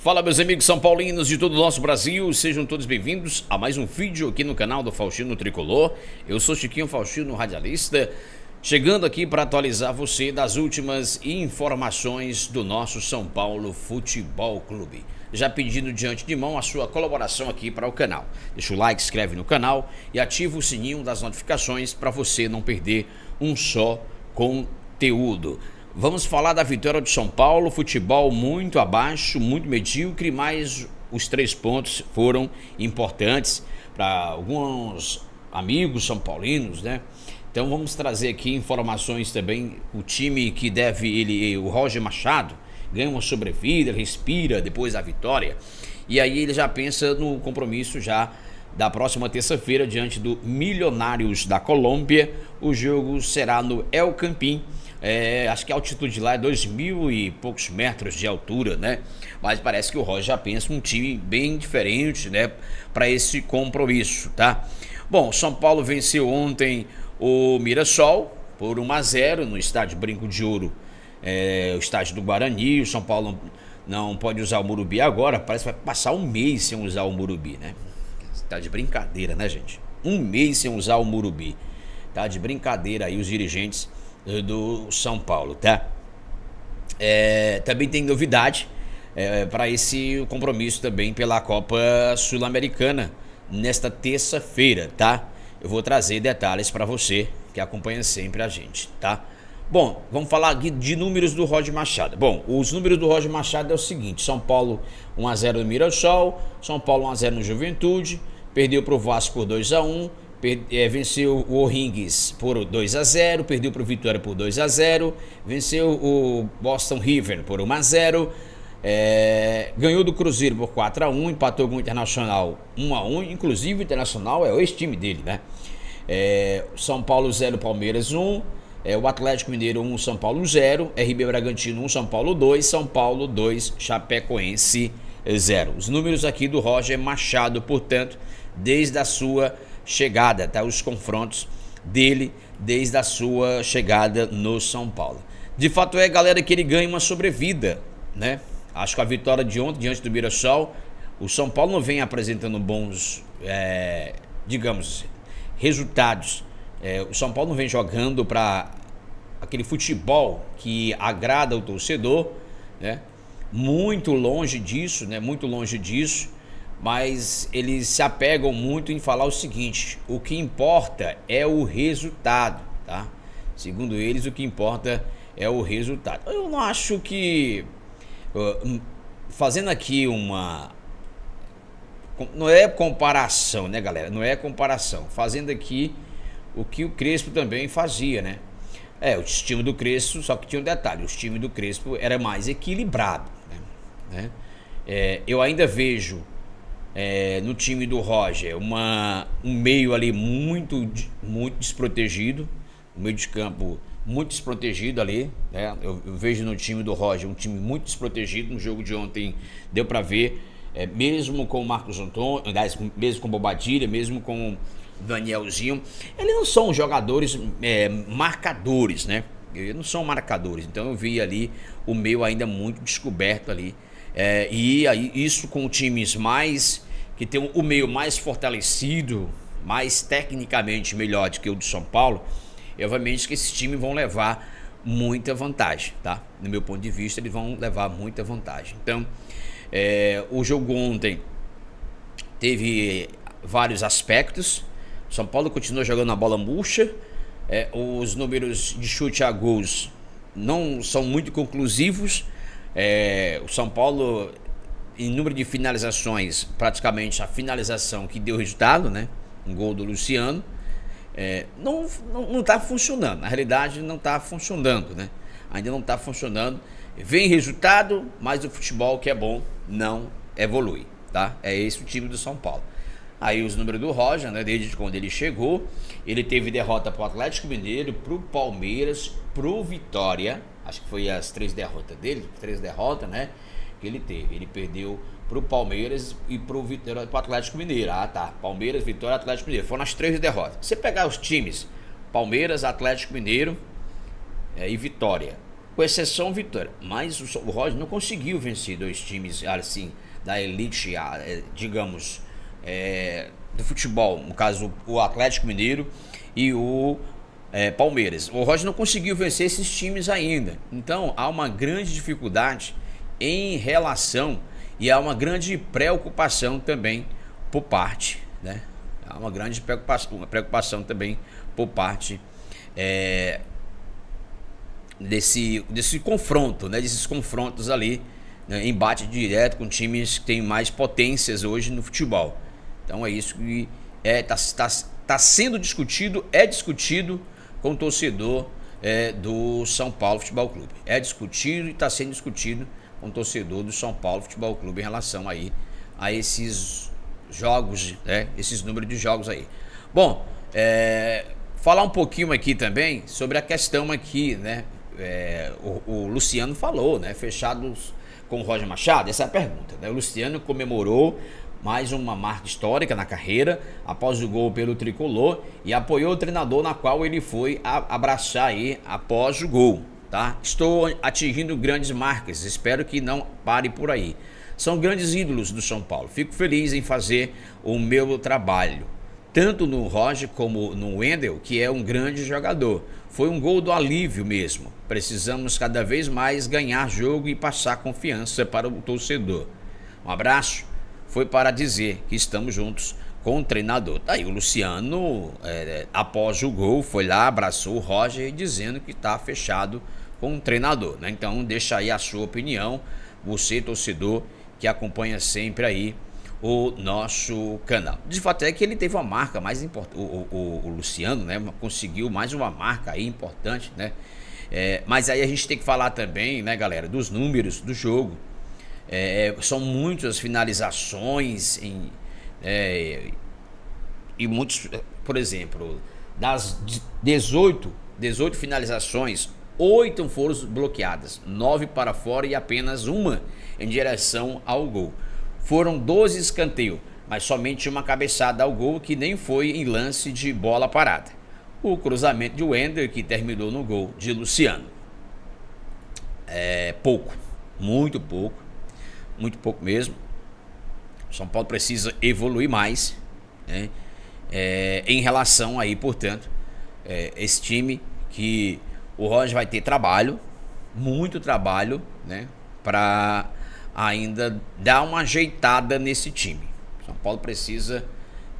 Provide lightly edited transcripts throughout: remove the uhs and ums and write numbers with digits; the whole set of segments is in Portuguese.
Fala, meus amigos são paulinos de todo o nosso Brasil, sejam todos bem-vindos a mais um vídeo aqui no canal do Faustino Tricolor. Eu sou Chiquinho Faustino, radialista, chegando aqui para atualizar você das últimas informações do nosso São Paulo Futebol Clube. Já pedindo de antemão a sua colaboração aqui para o canal. Deixa o like, inscreve no canal e ativa o sininho das notificações para você não perder um só conteúdo. Vamos falar da vitória de São Paulo, futebol muito abaixo, muito medíocre, mas os 3 pontos foram importantes para alguns amigos são paulinos, né? Então vamos trazer aqui informações também. O time que o Roger Machado, ganha uma sobrevida, respira depois da vitória. E aí ele já pensa no compromisso já da próxima terça-feira diante do Milionários da Colômbia. O jogo será no El Campín. Acho que a altitude lá é 2.000 e poucos metros de altura, né? Mas parece que o Roger já pensa um time bem diferente, né, para esse compromisso, tá? Bom, São Paulo venceu ontem o Mirassol por 1-0 no estádio Brinco de Ouro, o estádio do Guarani. O São Paulo não pode usar o Morumbi agora, parece que vai passar um mês sem usar o Morumbi, né? Tá de brincadeira, né, gente? Um mês sem usar o Morumbi. Tá de brincadeira aí os dirigentes do São Paulo, tá? Também tem novidade para esse compromisso também pela Copa Sul-Americana nesta terça-feira, tá? Eu vou trazer detalhes para você que acompanha sempre a gente, tá? Bom, vamos falar aqui de números do Roger Machado. Bom, os números do Roger Machado é o seguinte: São Paulo 1-0 no Mirassol, São Paulo 1-0 no Juventude, perdeu para o Vasco por 2-1, venceu o O'Higgins por 2-0, perdeu para o Vitória por 2-0, venceu o Boston River por 1-0, ganhou do Cruzeiro por 4-1, empatou com o Internacional 1-1, inclusive o Internacional é o ex-time dele, né? São Paulo 0, Palmeiras 1, o Atlético Mineiro 1, São Paulo 0, RB Bragantino 1, São Paulo 2, São Paulo 2, Chapecoense 0. Os números aqui do Roger Machado, portanto, desde a sua chegada, tá? Os confrontos dele desde a sua chegada no São Paulo. De fato galera, que ele ganha uma sobrevida, né? Acho que a vitória de ontem diante do Mirassol, o São Paulo não vem apresentando bons, digamos, resultados. O São Paulo não vem jogando para aquele futebol que agrada o torcedor, né? Muito longe disso, né? Muito longe disso. Mas eles se apegam muito em falar o seguinte: o que importa é o resultado, tá? Segundo eles, o que importa é o resultado. Eu não acho que, fazendo aqui não é comparação, né, galera? Não é comparação. Fazendo aqui o que o Crespo também fazia, né? O time do Crespo, só que tinha um detalhe: o time do Crespo era mais equilibrado, né? Eu ainda vejo no time do Roger um meio ali muito desprotegido, um meio de campo muito desprotegido ali, né? Eu vejo no time do Roger um time muito desprotegido. No jogo de ontem deu para ver, mesmo com o Marcos Antônio, mesmo com o Bobadilha, mesmo com o Danielzinho, eles não são jogadores marcadores, né? Eles não são marcadores, então eu vi ali o meio ainda muito descoberto ali. E aí, isso com times que tem o meio mais fortalecido, mais tecnicamente melhor do que o do São Paulo, obviamente que esses times vão levar muita vantagem, tá? No meu ponto de vista, eles vão levar muita vantagem. Então, o jogo ontem teve vários aspectos. São Paulo continua jogando a bola murcha, os números de chute a gols não são muito conclusivos. O São Paulo, em número de finalizações, praticamente a finalização que deu resultado, né? Um gol do Luciano, não está funcionando. Na realidade, não está funcionando, né? Ainda não está funcionando. Vem resultado, mas o futebol que é bom não evolui, tá? É esse o time do São Paulo. Aí os números do Roger, né? Desde quando ele chegou, ele teve derrota para o Atlético Mineiro, para o Palmeiras, para o Vitória. Acho que foi as 3 derrotas dele, 3 derrotas, né? Que ele teve. Ele perdeu pro Palmeiras e pro Atlético Mineiro. Ah, tá. Palmeiras, Vitória, Atlético Mineiro. Foram as 3 derrotas. Você pegar os times, Palmeiras, Atlético Mineiro e Vitória. com exceção ao Vitória. Mas o Roger não conseguiu vencer dois times assim da elite, digamos, do futebol, no caso o Atlético Mineiro e o Palmeiras. O Roger não conseguiu vencer esses times ainda. Então há uma grande dificuldade em relação e há uma grande preocupação também por parte, né? Há uma grande preocupação também por parte desse confronto, né? Desses confrontos ali, né? Embate direto com times que têm mais potências hoje no futebol. Então é isso que tá sendo discutido, discutido com o torcedor do São Paulo Futebol Clube. É discutido e está sendo discutido com o torcedor do São Paulo Futebol Clube em relação aí a esses jogos, né? Esses números de jogos aí. Bom, falar um pouquinho aqui também sobre a questão aqui, né? O Luciano falou, né? Fechados com o Roger Machado, essa é a pergunta, né? O Luciano comemorou mais uma marca histórica na carreira após o gol pelo Tricolor e apoiou o treinador na qual ele foi abraçar aí após o gol, tá? Estou atingindo grandes marcas, espero que não pare por aí. São grandes ídolos do São Paulo, fico feliz em fazer o meu trabalho, tanto no Roger como no Wendel, que é um grande jogador. Foi um gol do alívio mesmo. Precisamos cada vez mais ganhar jogo e passar confiança para o torcedor. Um abraço. Foi para dizer que estamos juntos com o treinador. Daí o Luciano, após o gol, foi lá, abraçou o Roger, dizendo que está fechado com o treinador, né? Então deixa aí a sua opinião, você torcedor que acompanha sempre aí o nosso canal. De fato é que ele teve uma marca mais importante, o Luciano, né? Conseguiu mais uma marca aí importante, né? Mas aí a gente tem que falar também, né, galera, dos números do jogo. São muitas finalizações e muitos, por exemplo, das 18 finalizações, 8 foram bloqueadas, 9 para fora e apenas uma em direção ao gol. Foram 12 escanteios, mas somente uma cabeçada ao gol que nem foi em lance de bola parada. O cruzamento de Wendel que terminou no gol de Luciano. Pouco, muito pouco mesmo. São Paulo precisa evoluir mais, né? Em relação aí, portanto, esse time que o Roger vai ter trabalho, muito trabalho, né? Para ainda dar uma ajeitada nesse time. São Paulo precisa,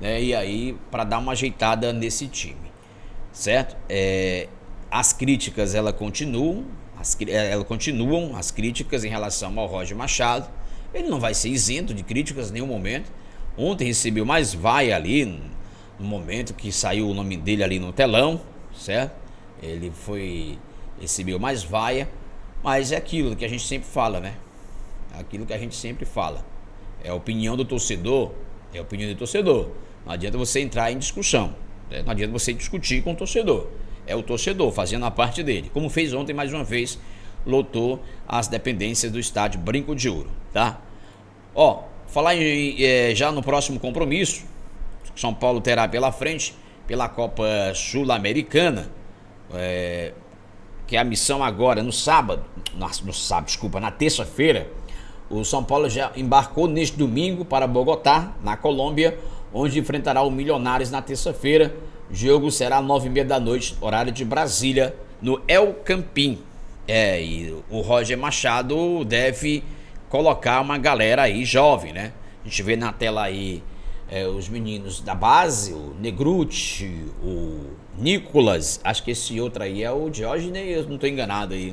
né? E aí para dar uma ajeitada nesse time, certo? As críticas elas continuam as críticas em relação ao Roger Machado. Ele não vai ser isento de críticas em nenhum momento. Ontem recebeu mais vaia ali no momento que saiu o nome dele ali no telão, certo? Ele recebeu mais vaia, mas é aquilo que a gente sempre fala, né? Aquilo que a gente sempre fala. É a opinião do torcedor, é a opinião do torcedor. Não adianta você entrar em discussão, né? Não adianta você discutir com o torcedor. É o torcedor fazendo a parte dele. Como fez ontem mais uma vez, lotou as dependências do estádio Brinco de Ouro, tá? Falar já no próximo compromisso, São Paulo terá pela frente, pela Copa Sul-Americana, que é a missão agora na terça-feira. O São Paulo já embarcou neste domingo para Bogotá, na Colômbia, onde enfrentará o Milionários na terça-feira. O jogo será às 9h30 da noite, horário de Brasília, no El Campín. E o Roger Machado deve colocar uma galera aí jovem, né? A gente vê na tela aí os meninos da base, o Negruti, o Nicolas, acho que esse outro aí é o Diógenes, eu não estou enganado aí,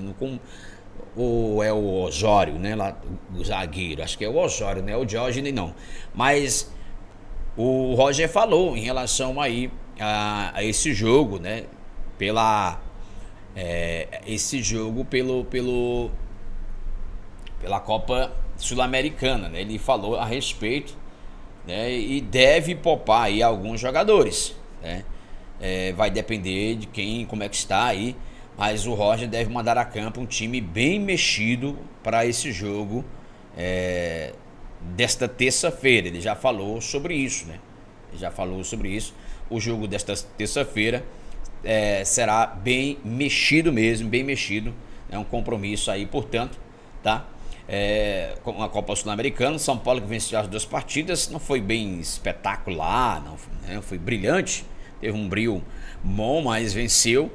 ou é o Osório, né? Lá, o zagueiro, acho que é o Osório, não é o Diógenes não. Mas o Roger falou em relação aí a esse jogo, né? Esse jogo pela Copa Sul-Americana, né? Ele falou a respeito, né? E deve poupar aí alguns jogadores, né? Vai depender de como é que está aí, mas o Roger deve mandar a campo um time bem mexido para esse jogo desta terça-feira. Ele já falou sobre isso, né? O jogo desta terça-feira será bem mexido mesmo, bem mexido, É um compromisso aí, portanto, tá? Com a Copa Sul-Americana, São Paulo que venceu as 2 partidas, não foi bem espetacular, não, né? Foi brilhante, teve um brilho bom, mas venceu.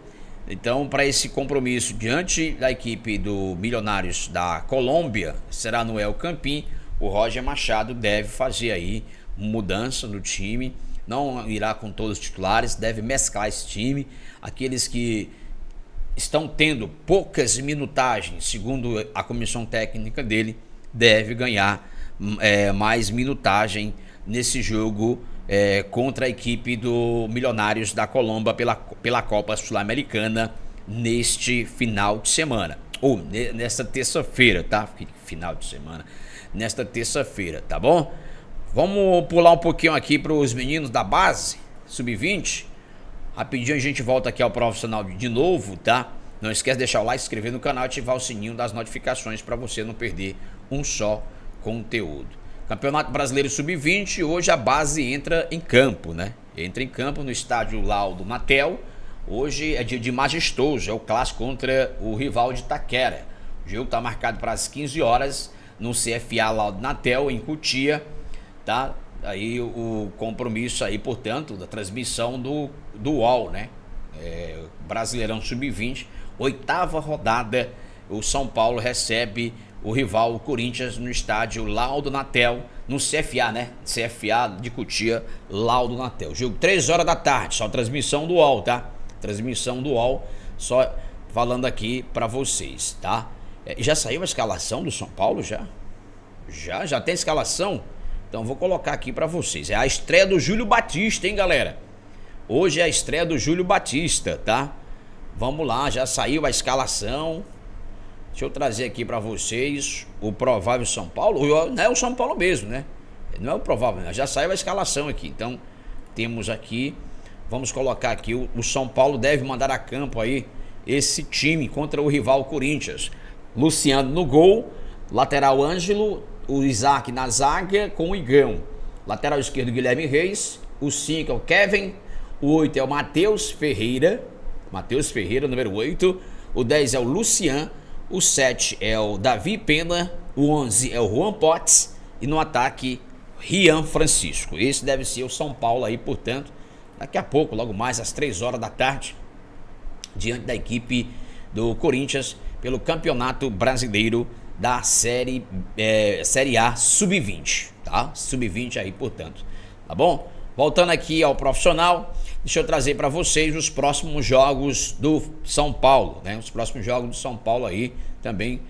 Então, para esse compromisso diante da equipe do Milionários da Colômbia, será no El Campín. O Roger Machado deve fazer aí mudança no time, não irá com todos os titulares, deve mesclar esse time. Aqueles que estão tendo poucas minutagens, segundo a comissão técnica dele, deve ganhar mais minutagem nesse jogo contra a equipe do Milionários da Colômbia pela Copa Sul-Americana neste final de semana, ou nesta terça-feira, tá? Final de semana, nesta terça-feira, tá bom? Vamos pular um pouquinho aqui para os meninos da base, sub-20. Rapidinho a gente volta aqui ao profissional de novo, tá? Não esquece de deixar o like, se inscrever no canal e ativar o sininho das notificações para você não perder um só conteúdo. Campeonato Brasileiro Sub-20, hoje a base entra em campo, né? Entra em campo no estádio Laudo Natel. Hoje é dia de majestoso, é o clássico contra o rival de Itaquera. O jogo está marcado para as 15 horas no CFA Laudo Natel, em Cotia, tá? Aí o compromisso aí, portanto, da transmissão do UOL, né? Brasileirão Sub-20, 8ª rodada, o São Paulo recebe o rival o Corinthians no estádio Laudo Natel, no CFA, né? CFA de Cotia, Laudo Natel. Jogo 3 horas da tarde, só transmissão do UOL, tá? Transmissão do UOL, só falando aqui pra vocês, tá? Já saiu a escalação do São Paulo, já? Já tem escalação? Então vou colocar aqui pra vocês. É a estreia do Júlio Batista, hein, galera? Hoje é a estreia do Júlio Batista, tá? Vamos lá, já saiu a escalação. Deixa eu trazer aqui pra vocês o provável São Paulo. Não é o São Paulo mesmo, né? Não é o provável, né? Já saiu a escalação aqui. Então, temos aqui, vamos colocar aqui, o São Paulo deve mandar a campo aí esse time contra o rival Corinthians. Luciano no gol, lateral Ângelo, o Isaac na zaga com o Igão. Lateral esquerdo Guilherme Reis, o 5 é o Kevin, o 8 é o Matheus Ferreira, número 8, o 10 é o Lucian, o 7 é o Davi Pena, o 11 é o Juan Potts e no ataque Rian Francisco. Esse deve ser o São Paulo aí, portanto, daqui a pouco, logo mais às 3 horas da tarde, diante da equipe do Corinthians pelo Campeonato Brasileiro da Série A Sub-20, tá? Sub-20 aí, portanto, tá bom? Voltando aqui ao profissional, deixa eu trazer para vocês os próximos jogos do São Paulo, né? Os próximos jogos do São Paulo aí também,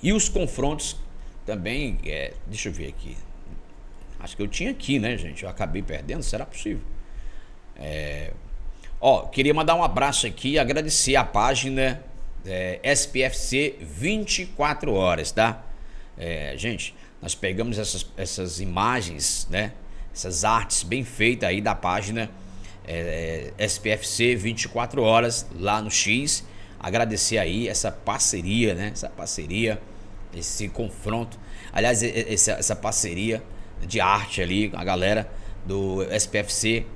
e os confrontos também, deixa eu ver aqui, acho que eu tinha aqui, né, gente? Eu acabei perdendo, será possível? Queria mandar um abraço aqui e agradecer a página SPFC 24 horas, tá? Gente, nós pegamos essas imagens, né? Essas artes bem feitas aí da página SPFC 24 horas lá no X. Agradecer aí essa parceria, né? Essa parceria, esse confronto. Aliás, essa parceria de arte ali, a galera do SPFC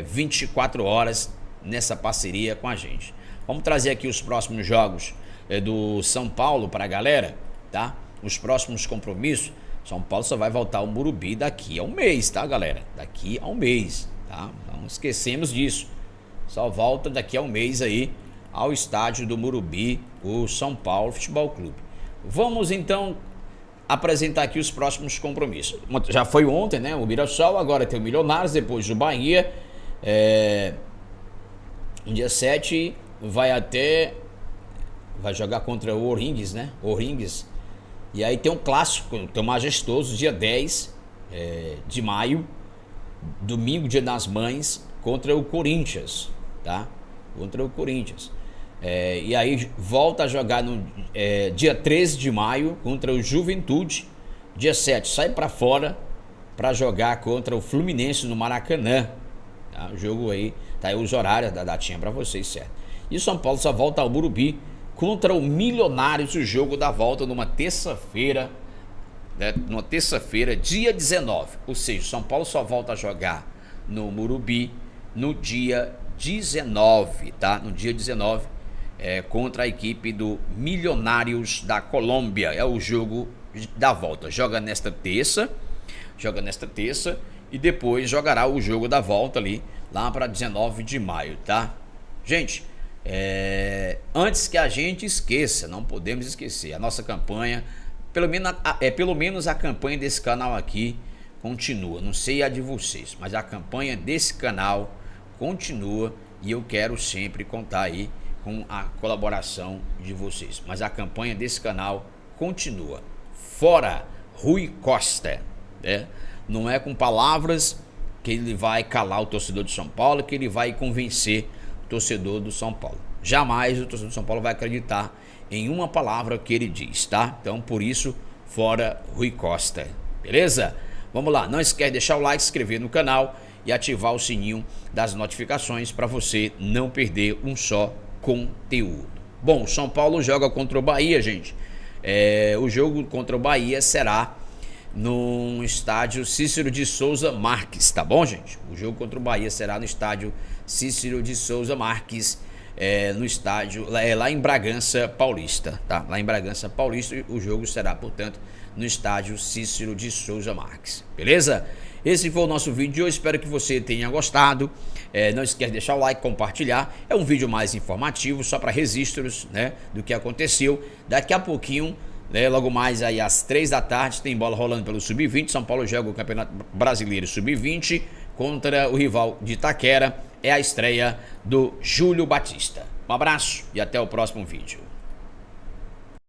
24 horas nessa parceria com a gente. Vamos trazer aqui os próximos jogos do São Paulo para a galera, tá? Os próximos compromissos. São Paulo só vai voltar ao Morumbi daqui a um mês, tá, galera? Daqui a um mês, tá? Não esquecemos disso. Só volta daqui a um mês aí ao estádio do Morumbi, o São Paulo Futebol Clube. Vamos então apresentar aqui os próximos compromissos. Já foi ontem, né? O Mirassol, agora tem o Milionários, depois o Bahia. No dia 7 vai jogar contra o Orings, né? Orings. E aí tem um clássico, tem um majestoso, dia 10 de maio, domingo, dia das mães, contra o Corinthians, tá? Contra o Corinthians. E aí volta a jogar no dia 13 de maio contra o Juventude. Dia 7 sai para fora para jogar contra o Fluminense no Maracanã, tá? O jogo aí, tá aí os horários da datinha para vocês, certo? E o São Paulo só volta ao Morumbi contra o Milionários, o jogo da volta numa terça-feira, né? Numa terça-feira, dia 19. Ou seja, o São Paulo só volta a jogar no Morumbi no dia 19, tá? No dia 19. contra a equipe do Milionários da Colômbia. É o jogo da volta. Joga nesta terça e depois jogará o jogo da volta ali, lá para 19 de maio, tá? Gente, antes que a gente esqueça, não podemos esquecer, a nossa campanha, pelo menos a campanha desse canal aqui continua. Não sei a de vocês, mas a campanha desse canal continua e eu quero sempre contar aí com a colaboração de vocês. Mas a campanha desse canal continua. Fora Rui Costa, né? Não é com palavras que ele vai calar o torcedor de São Paulo, que ele vai convencer o torcedor do São Paulo. Jamais o torcedor de São Paulo vai acreditar em uma palavra que ele diz, tá? Então, por isso, fora Rui Costa, beleza? Vamos lá, não esquece de deixar o like, se inscrever no canal e ativar o sininho das notificações para você não perder um só conteúdo. Bom, o São Paulo joga contra o Bahia, gente. O jogo contra o Bahia será no estádio Cícero de Souza Marques, tá bom, gente? O jogo contra o Bahia será no estádio Cícero de Souza Marques, no estádio lá em Bragança Paulista, tá? Lá em Bragança Paulista, o jogo será, portanto, no estádio Cícero de Souza Marques, beleza? Esse foi o nosso vídeo de hoje, espero que você tenha gostado. Não esquece de deixar o like, compartilhar. É um vídeo mais informativo, só para registros, né, do que aconteceu. Daqui a pouquinho, logo mais aí às 3 da tarde, tem bola rolando pelo Sub-20. São Paulo joga o Campeonato Brasileiro Sub-20 contra o rival de Itaquera. É a estreia do Júlio Batista. Um abraço e até o próximo vídeo.